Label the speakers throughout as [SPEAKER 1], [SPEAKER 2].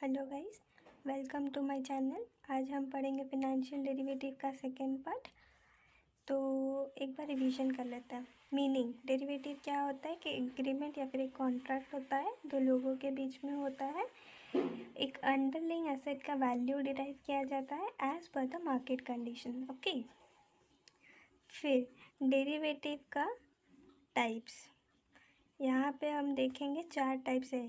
[SPEAKER 1] Hello guys, welcome to my channel. आज हम पढ़ेंगे फिनेंशियल डेरिवेटिव का सेकेंड पार्ट। तो एक बार रिवीजन कर लेते हैं। मीनिंग डेरिवेटिव क्या होता है कि एग्रीमेंट या फिर एक कॉन्ट्रैक्ट होता है दो लोगों के बीच में होता है। एक अंडरलाइंग एसेट का वैल्यू डिराइव किया जाता है as per the market condition. Okay, फिर डेरिवेटिव का टाइप्स यहाँ पे हम देखेंगे 4 टाइप्स है।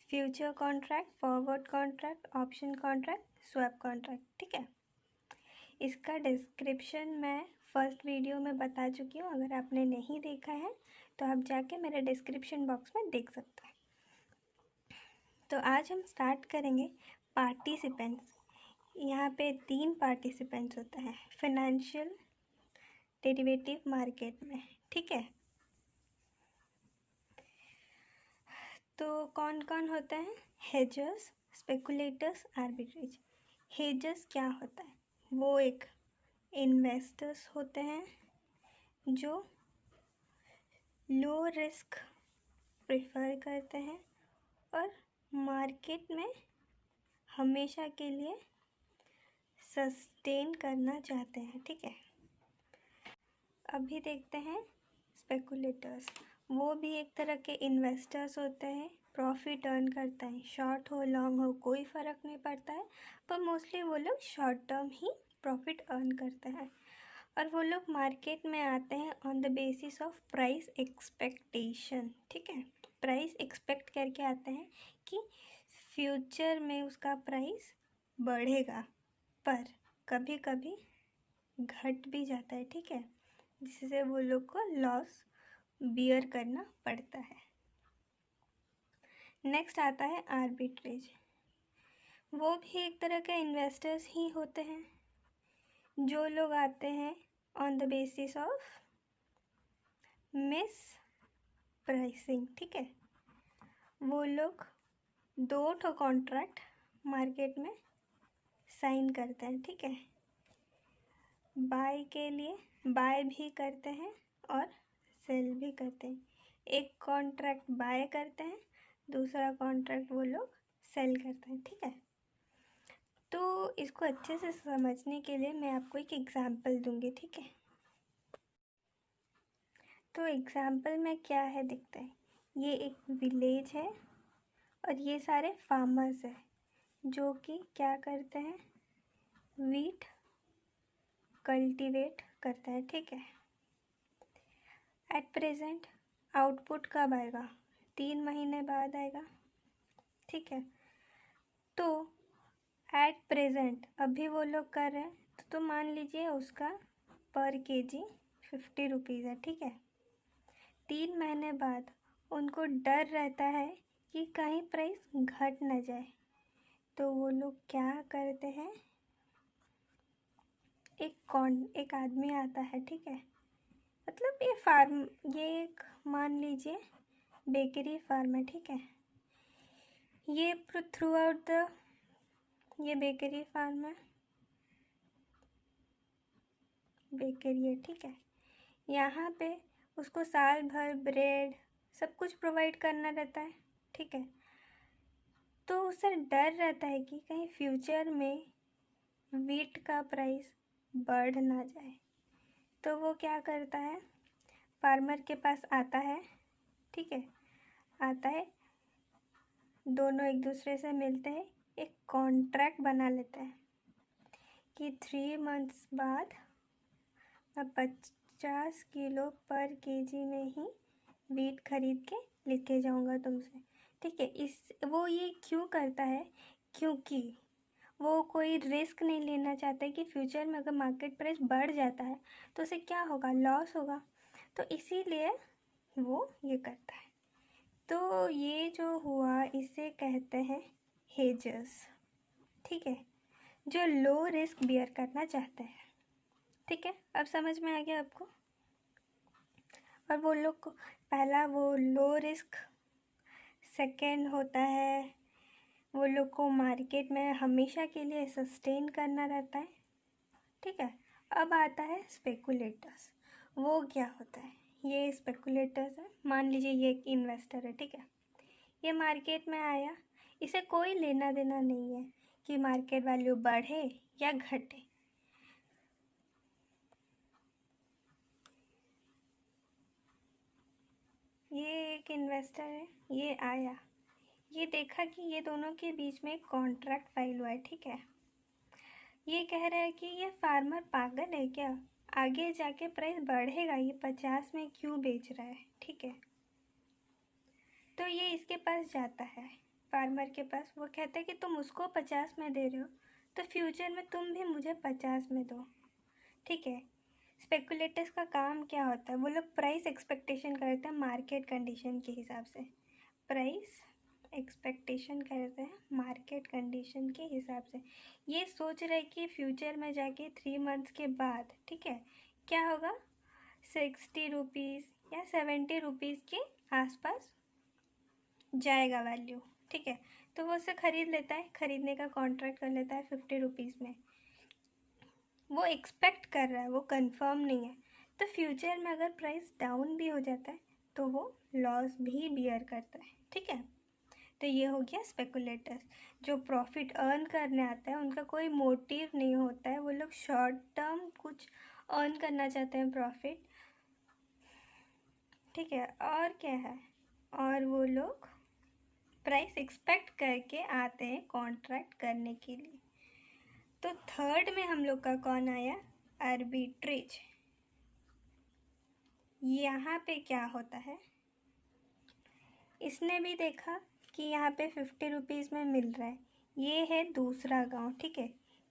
[SPEAKER 1] Future contract, forward contract, option contract, swap contract. ठीक है, इसका डिस्क्रिप्शन मैं फर्स्ट वीडियो में बता चुकी हूँ। अगर आपने नहीं देखा है तो आप जाके मेरे डिस्क्रिप्शन बॉक्स में देख सकते हैं। तो आज हम स्टार्ट करेंगे पार्टिसिपेंट्स। यहाँ पे 3 पार्टिसिपेंट्स होते हैं फिनेंशियल डेरिवेटिव मार्केट में। ठीक है, तो कौन कौन होते हैं? हेजर्स, स्पेकुलेटर्स, आर्बिट्रेज। हेजर्स क्या होता है? वो एक इन्वेस्टर्स होते हैं जो लो रिस्क प्रेफर करते हैं और मार्केट में हमेशा के लिए सस्टेन करना चाहते हैं। ठीक है, अभी देखते हैं स्पेकुलेटर्स। वो भी एक तरह के इन्वेस्टर्स होते हैं, प्रॉफिट अर्न करता है। शॉर्ट हो लॉन्ग हो कोई फ़र्क नहीं पड़ता है, पर मोस्टली वो लोग शॉर्ट टर्म ही प्रॉफिट अर्न करते हैं। और वो लोग मार्केट में आते हैं on the basis of price expectation. ठीक है, प्राइस एक्सपेक्ट करके आते हैं कि फ्यूचर में उसका प्राइस बढ़ेगा, पर कभी कभी घट भी जाता है। ठीक है, जिससे वो लोग को लॉस बियर करना पड़ता है। नेक्स्ट आता है आर्बिट्रेज। वो भी एक तरह के इन्वेस्टर्स ही होते हैं जो लोग आते हैं on the basis of miss pricing. ठीक है, वो लोग 2 कॉन्ट्रैक्ट मार्केट में साइन करते हैं। ठीक है, बाय के लिए बाय भी करते हैं और सेल भी करते हैं। एक कॉन्ट्रैक्ट बाय करते हैं, दूसरा कॉन्ट्रैक्ट वो लोग सेल करते हैं। ठीक है, तो इसको अच्छे से समझने के लिए मैं आपको एक एग्जांपल दूंगी। ठीक है, तो एग्जांपल में क्या है दिखता है, ये एक विलेज है और ये सारे फार्मर्स हैं जो कि क्या करते हैं, वीट कल्टीवेट करते हैं। ठीक है, एट प्रेजेंट आउटपुट कब आएगा? 3 महीने बाद आएगा। ठीक है, तो एट प्रेजेंट अभी वो लोग कर रहे हैं तो मान लीजिए उसका पर केजी 50 रुपीज़ है। ठीक है, 3 महीने बाद उनको डर रहता है कि कहीं प्राइस घट न जाए, तो वो लोग क्या करते हैं, एक आदमी आता है। ठीक है, मतलब ये एक मान लीजिए बेकरी फार्म है। ठीक है, ये थ्रू आउट द ये बेकरी फार्म है, बेकरी है। ठीक है, यहाँ पे उसको साल भर ब्रेड सब कुछ प्रोवाइड करना रहता है। ठीक है, तो उसे डर रहता है कि कहीं फ्यूचर में वीट का प्राइस बढ़ ना जाए, तो वो क्या करता है, फार्मर के पास आता है। ठीक है, आता है, दोनों एक दूसरे से मिलते हैं, एक कॉन्ट्रैक्ट बना लेते हैं कि 3 मंथ्स बाद मैं 50 किलो पर केजी में ही वीट खरीद के लेके जाऊंगा तुमसे। ठीक है, वो ये क्यों करता है, क्योंकि वो कोई रिस्क नहीं लेना चाहता है कि फ्यूचर में अगर मार्केट प्राइस बढ़ जाता है तो उसे क्या होगा, लॉस होगा। तो इसीलिए वो ये करता है। तो ये जो हुआ इसे कहते हैं हेजर्स। ठीक है, जो लो रिस्क बियर करना चाहते हैं। ठीक है, अब समझ में आ गया आपको। और वो लोग को पहला वो लो रिस्क, सेकेंड होता है वो लोग को मार्केट में हमेशा के लिए सस्टेन करना रहता है। ठीक है, अब आता है स्पेकुलेटर्स। वो क्या होता है, ये स्पेकुलेटर्स है, मान लीजिए ये एक इन्वेस्टर है। ठीक है, ये मार्केट में आया, इसे कोई लेना देना नहीं है कि मार्केट वैल्यू बढ़े या घटे। ये एक इन्वेस्टर है, ये आया, ये देखा कि ये दोनों के बीच में कॉन्ट्रैक्ट फाइल हुआ है, ठीक है। ये कह रहा है कि ये फार्मर पागल है क्या, आगे जाके प्राइस बढ़ेगा, ये 50 में क्यों बेच रहा है, ठीक है। तो ये इसके पास जाता है, फार्मर के पास। वो कहता है कि तुम उसको 50 में दे रहे हो तो फ्यूचर में तुम भी मुझे 50 में दो, ठीक है। स्पेकुलेटर्स का काम क्या होता है, वो लोग प्राइस एक्सपेक्टेशन करते हैं मार्केट कंडीशन के हिसाब से। प्राइस एक्सपेक्टेशन करते हैं मार्केट कंडीशन के हिसाब से। ये सोच रहे कि फ्यूचर में जाके 3 मंथ्स के बाद, ठीक है, क्या होगा, 60 रुपीज़ या 70 रुपीज़ के आसपास जाएगा वैल्यू, ठीक है। तो वो उसे ख़रीद लेता है, ख़रीदने का कॉन्ट्रैक्ट कर लेता है 50 रुपीज़ में। वो एक्सपेक्ट कर रहा है, वो कंफर्म नहीं है। तो फ्यूचर में अगर प्राइस डाउन भी हो जाता है तो वो लॉस भी बियर करता है, ठीक है। तो ये हो गया स्पेकुलेटर्स। जो प्रॉफिट अर्न करने आता है उनका कोई मोटिव नहीं होता है, वो लोग शॉर्ट टर्म कुछ अर्न करना चाहते हैं प्रॉफिट, ठीक है। और क्या है, और वो लोग प्राइस एक्सपेक्ट करके आते हैं कॉन्ट्रैक्ट करने के लिए। तो थर्ड में हम लोग का कौन आया, आर्बिट्रेज। यहाँ पे क्या होता है, इसने भी देखा कि यहाँ पे 50 रुपीज़ में मिल रहा है, ये है दूसरा गांव, ठीक है।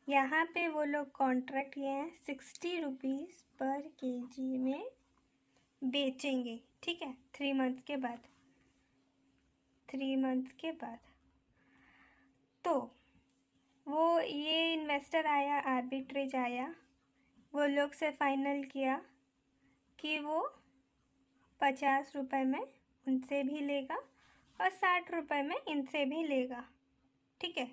[SPEAKER 1] यहाँ पे वो लोग कॉन्ट्रैक्ट किए हैं 60 रुपीज़ पर केजी में बेचेंगे, ठीक है, 3 मंथ्स के बाद, 3 मंथ्स के बाद। तो वो ये इन्वेस्टर आया, आर्बिट्रेज आया, वो लोग से फाइनल किया कि वो 50 रुपये में उनसे भी लेगा और 60 रुपये में इनसे भी लेगा, ठीक है।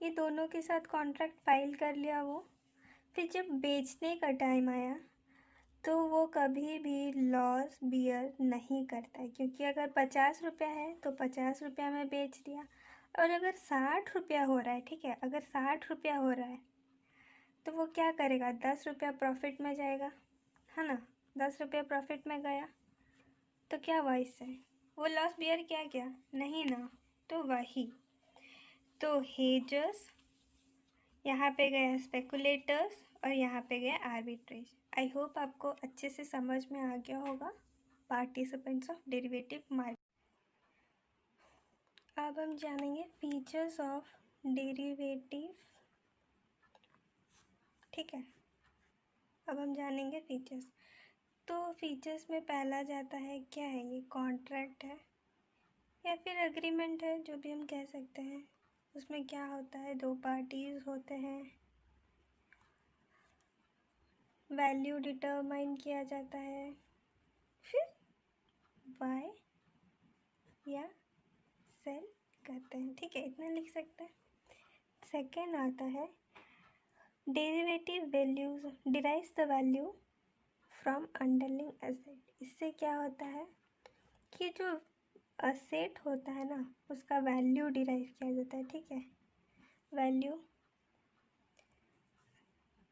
[SPEAKER 1] ये दोनों के साथ कॉन्ट्रैक्ट फाइल कर लिया वो। फिर जब बेचने का टाइम आया तो वो कभी भी लॉस बियर नहीं करता है, क्योंकि अगर 50 रुपया है तो 50 रुपया में बेच दिया। और अगर 60 रुपया हो रहा है, ठीक है, अगर 60 रुपया हो रहा है तो वो क्या करेगा, 10 रुपया प्रॉफिट में जाएगा, है ना। 10 रुपया प्रॉफिट में गया तो क्या हुआ, इससे वो लॉस बियर क्या नहीं ना। तो वही, तो हेजर्स, यहाँ पे गए स्पेकुलेटर्स और यहाँ पे गए आर्बिट्रेज। आई होप आपको अच्छे से समझ में आ गया होगा पार्टिसिपेंट्स ऑफ डेरिवेटिव मार्केट। अब हम जानेंगे फीचर्स ऑफ डेरिवेटिव, ठीक है। अब हम जानेंगे फीचर्स। तो फीचर्स में पहला जाता है, क्या है ये, कॉन्ट्रैक्ट है या फिर एग्रीमेंट है, जो भी हम कह सकते हैं। उसमें क्या होता है, दो पार्टीज होते हैं, वैल्यू डिटरमाइन किया जाता है, फिर बाय या सेल करते हैं, ठीक है, इतना लिख सकते हैं। सेकेंड आता है derivative values derives the value from underlying asset. इससे क्या होता है कि जो असेट होता है ना, उसका वैल्यू डिराइव किया जाता है, ठीक है। वैल्यू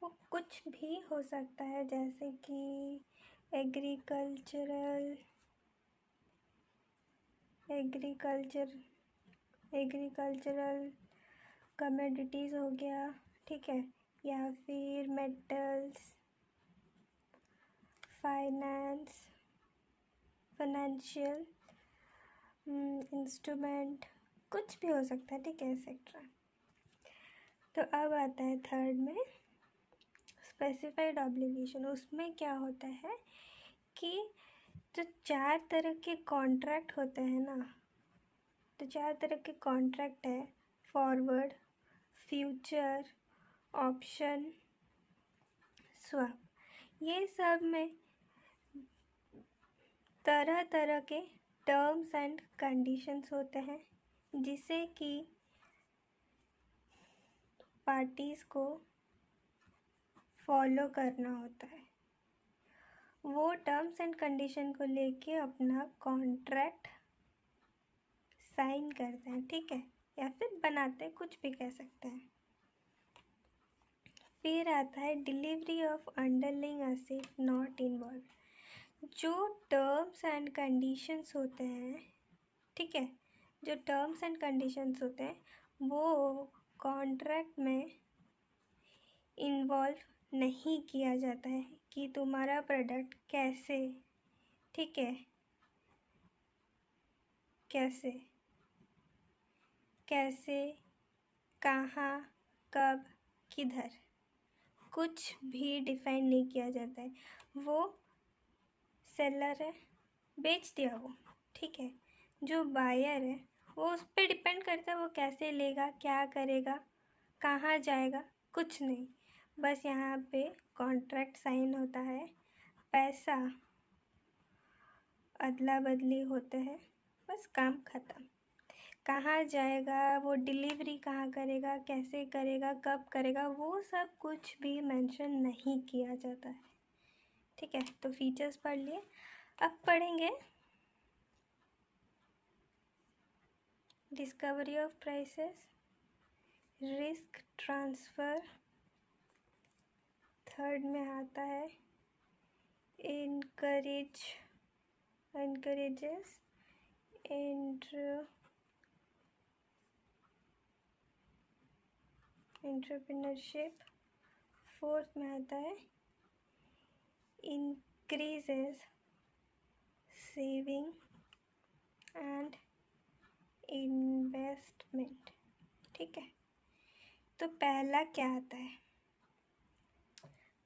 [SPEAKER 1] वो कुछ भी हो सकता है, जैसे कि एग्रीकल्चरल कमोडिटीज़ हो गया, ठीक है, या फिर मेटल्स, फाइनेंशियल इंस्ट्रूमेंट, कुछ भी हो सकता है, ठीक है, एक्सेट्रा। तो अब आता है थर्ड में स्पेसिफाइड ऑब्लिगेशन। उसमें क्या होता है कि जो 4 तरह के कॉन्ट्रैक्ट होते हैं ना, तो 4 तरह के कॉन्ट्रैक्ट है, फॉरवर्ड, फ्यूचर, ऑप्शन, स्वैप। ये सब में तरह तरह के टर्म्स एंड कंडीशंस होते हैं, जिसे कि पार्टीज़ को फॉलो करना होता है। वो टर्म्स एंड कंडीशन को लेके अपना कॉन्ट्रैक्ट साइन करते हैं, ठीक है, या फिर बनाते हैं, कुछ भी कह सकते हैं। फिर आता है delivery of underlying asset not involve. जो टर्म्स एंड कंडीशंस होते हैं, ठीक है, जो टर्म्स एंड कंडीशंस होते हैं वो कॉन्ट्रैक्ट में इन्वॉल्व नहीं किया जाता है कि तुम्हारा प्रोडक्ट कैसे, ठीक है, कैसे कैसे कहाँ कब किधर, कुछ भी डिफाइन नहीं किया जाता है। वो सेलर है, बेच दिया वो, ठीक है। जो बायर है वो उस पर डिपेंड करता है, वो कैसे लेगा, क्या करेगा, कहाँ जाएगा, कुछ नहीं। बस यहाँ पे कॉन्ट्रैक्ट साइन होता है, पैसा अदला बदली होते हैं, बस काम ख़त्म। कहाँ जाएगा, वो डिलीवरी कहाँ करेगा, कैसे करेगा, कब करेगा, वो सब कुछ भी मेंशन नहीं किया जाता है, ठीक है। तो फीचर्स पढ़ लिए। अब पढ़ेंगे discovery of prices, risk transfer, third में आता है encourages एंटरप्रेन्योरशिप, फोर्थ में आता है इंक्रीजेस सेविंग एंड इन्वेस्टमेंट, ठीक है। तो पहला क्या आता है,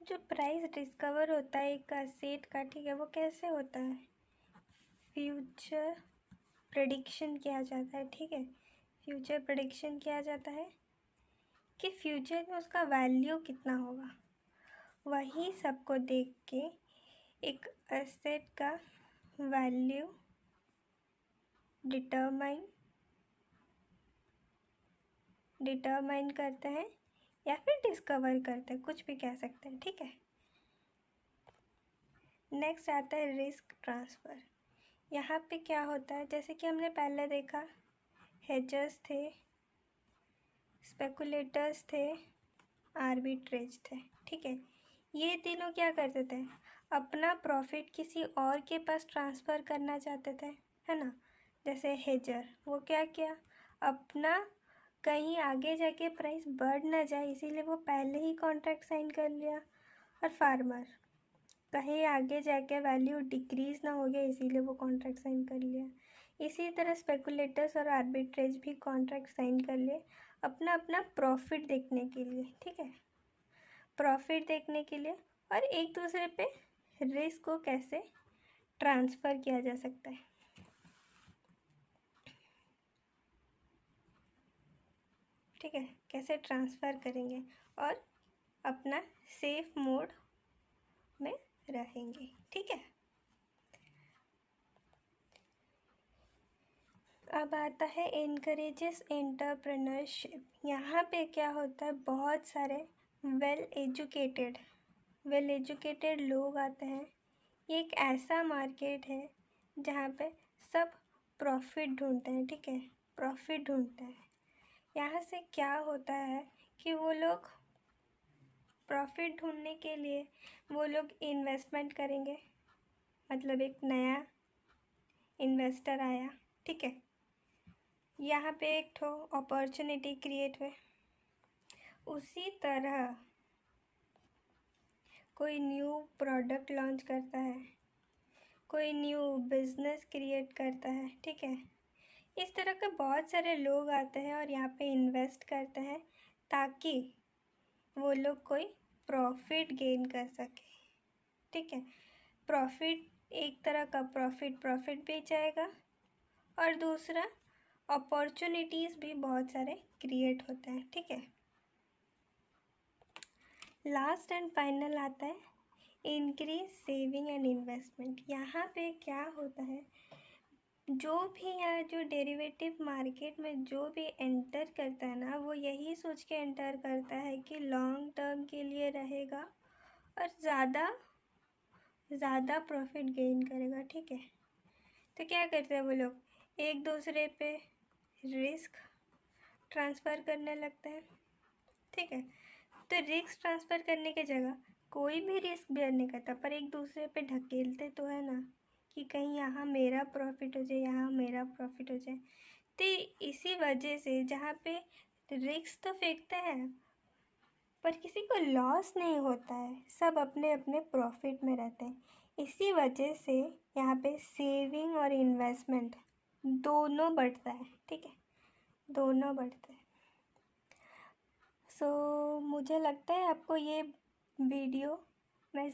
[SPEAKER 1] जो प्राइस डिस्कवर होता है एक एसेट का, ठीक है, वो कैसे होता है, फ्यूचर प्रेडिक्शन किया जाता है, ठीक है। फ्यूचर प्रेडिक्शन किया जाता है कि फ्यूचर में उसका वैल्यू कितना होगा। वही सबको देख के एक एसेट का वैल्यू डिटरमाइन करते हैं या फिर डिस्कवर करते हैं, कुछ भी कह सकते हैं, ठीक है। नेक्स्ट आता है रिस्क ट्रांसफ़र। यहाँ पे क्या होता है, जैसे कि हमने पहले देखा, हेजर्स थे, स्पेकुलेटर्स थे, आर्बिट्रेज थे, ठीक है। ये तीनों क्या करते थे, अपना प्रॉफिट किसी और के पास ट्रांसफ़र करना चाहते थे, है ना। जैसे हेजर, वो क्या किया, अपना कहीं आगे जाके प्राइस बढ़ ना जाए इसीलिए वो पहले ही कॉन्ट्रैक्ट साइन कर लिया। और फार्मर, कहीं आगे जाके वैल्यू डिक्रीज़ ना हो गया इसीलिए वो कॉन्ट्रैक्ट साइन कर लिया। इसी तरह स्पेकुलेटर्स और आर्बिट्रेज भी कॉन्ट्रैक्ट साइन कर लिए अपना अपना प्रॉफिट देखने के लिए, ठीक है, प्रॉफिट देखने के लिए, और एक दूसरे पे रिस्क को कैसे ट्रांसफ़र किया जा सकता है, ठीक है, कैसे ट्रांसफ़र करेंगे और अपना सेफ मोड में रहेंगे, ठीक है। अब आता है एनकरेजेस एंटरप्रेन्योरशिप। यहाँ पे क्या होता है, बहुत सारे वेल एजुकेटेड लोग आते हैं। ये एक ऐसा मार्केट है जहाँ पे सब प्रॉफिट ढूंढते हैं, ठीक है, प्रॉफिट ढूंढते हैं। यहाँ से क्या होता है कि वो लोग प्रॉफिट ढूंढने के लिए वो लोग इन्वेस्टमेंट करेंगे, मतलब एक नया इन्वेस्टर आया, ठीक है, यहाँ पे एक ठो अपॉर्चुनिटी क्रिएट हुए। उसी तरह कोई न्यू प्रोडक्ट लॉन्च करता है, कोई न्यू बिजनेस क्रिएट करता है, ठीक है। इस तरह के बहुत सारे लोग आते हैं और यहाँ पे इन्वेस्ट करते हैं ताकि वो लोग कोई प्रॉफिट गेन कर सके, ठीक है। प्रॉफिट, एक तरह का प्रॉफिट भी जाएगा और दूसरा अपॉर्चुनिटीज़ भी बहुत सारे क्रिएट होते हैं, ठीक है। लास्ट एंड फाइनल आता है इंक्रीज सेविंग एंड इन्वेस्टमेंट। यहाँ पे क्या होता है, जो भी यहाँ जो डेरिवेटिव मार्केट में जो भी एंटर करता है ना, वो यही सोच के एंटर करता है कि लॉन्ग टर्म के लिए रहेगा और ज़्यादा प्रॉफिट गेन करेगा, ठीक है। तो क्या करते हैं वो लोग, एक दूसरे पे रिस्क ट्रांसफ़र करने लगते हैं, ठीक है। तो रिस्क ट्रांसफ़र करने की जगह कोई भी रिस्क बेयर नहीं करता, पर एक दूसरे पे ढकेलते तो है ना कि कहीं यहाँ मेरा प्रॉफिट हो जाए, यहाँ मेरा प्रॉफिट हो जाए। तो इसी वजह से जहाँ पे रिस्क तो फेंकते हैं पर किसी को लॉस नहीं होता है, सब अपने अपने प्रॉफिट में रहते हैं। इसी वजह से यहाँ पे सेविंग और इन्वेस्टमेंट दोनों बढ़ता है, ठीक है, दोनों बढ़ते हैं। मुझे लगता है आपको ये वीडियो मैं